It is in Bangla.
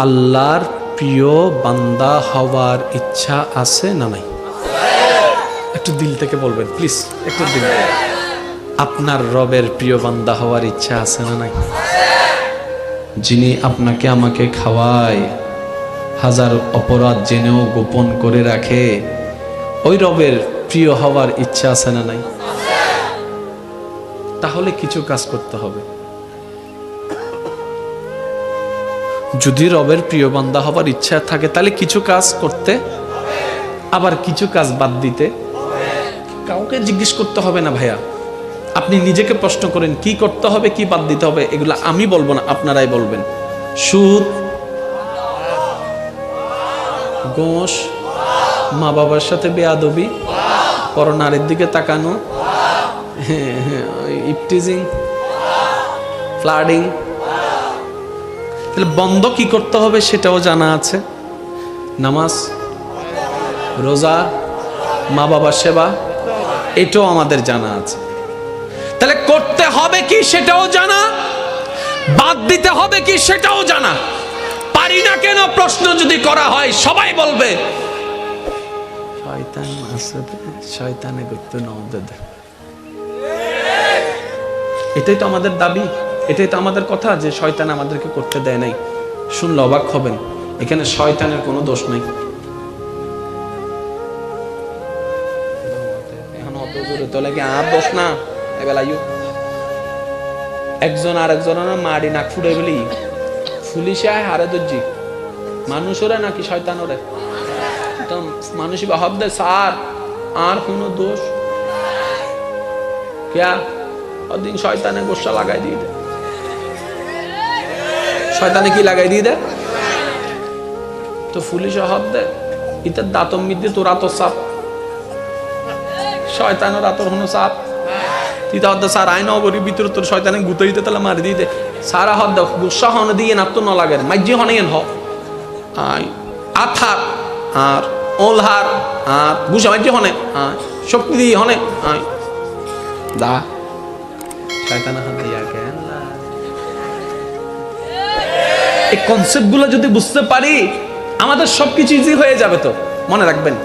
আল্লাহর প্রিয় বান্দা হওয়ার ইচ্ছা আছে না নাই? একটু দিল থেকে বলবেন প্লিজ, একটু দিল। আপনার রবের প্রিয় বান্দা হওয়ার ইচ্ছা আছে না নাই? যিনি আপনাকে আমাকে খাওয়ায়, হাজার অপরাধ জেনেও গোপন করে রাখে, ওই রবের প্রিয় হওয়ার ইচ্ছা আছে না নাই? তাহলে কিছু কাজ করতে হবে। যদি রবের প্রিয় বান্দা হবার ইচ্ছা থাকে তাহলে কিছু কাজ করতে, আবার কিছু কাজ বাদ দিতে। কাউকে জিজ্ঞেস করতে হবে না ভাইয়া, আপনি নিজেকে প্রশ্ন করেন কি করতে হবে কি বাদ দিতে হবে। এগুলো আমি বলবো না, আপনারাই বলবেন। সুদ, ঘুষ, মা বাবার সাথে বেয়াদবি, পরনারীর দিকে তাকানো, ইফটিজিং, ফ্লাডিং, তাহলে বন্ধ কি করতে হবে সেটাও জানা আছে। নামাজ, রোজা, মা বাবার সেবা, এটাও আমাদের জানা আছে। তাহলে করতে হবে কি সেটাও জানা, বাদ দিতে হবে কি সেটাও জানা। পারি না কেন প্রশ্ন যদি করা হয় সবাই বলবে শয়তান আছে, শয়তানে করতে নওয়াজ। এটাই তো আমাদের দাবি, এটাই তো আমাদের কথা যে শয়তান আমাদেরকে করতে দেয় নাই। শুনলে অবাক হবেন, এখানে শয়তানের কোনো দোষ নাই। এখন অত জোরে তোলে কি আর দোষ না? একজন আর একজনের মারি নাক ফুটে বলি পুলিশে আয় হারে দর্জি মানুষেরা নাকি শয়তানরে মানুষই ভাব দেয় স্যার আর কোনো দোষ ক্যা? ওদিন শয়তানে গোসা লাগাই দিয়ে দেয়। শয়তানে কি লাগাই দিয়ে দেয়? তো পুলিশে হব দেয় ইতার দাঁতম মিদ্যে তোর আতর সাপ, শয়তানের আতর হনো সাপ। তিতা হদ্দা স্যার আইন অগরির ভিতরে তোর শয়তানে গুতে দিতে তাহলে মারি দিয়ে দে। সারা হদ্দা গুসা হনে দিয়ে না তো ন লাগে মাইজি হনে হ আই আথার আর ওলহার আর গুসা মাইজি হনে শক্তি দিয়ে হনে আই দা শয়তানের হাত দিয়া কেন। এই কনসেপ্ট গুলো যদি বুঝতে পারি আমাদের সবকিছু ইজি হয়ে যাবে। তো মনে রাখবেন।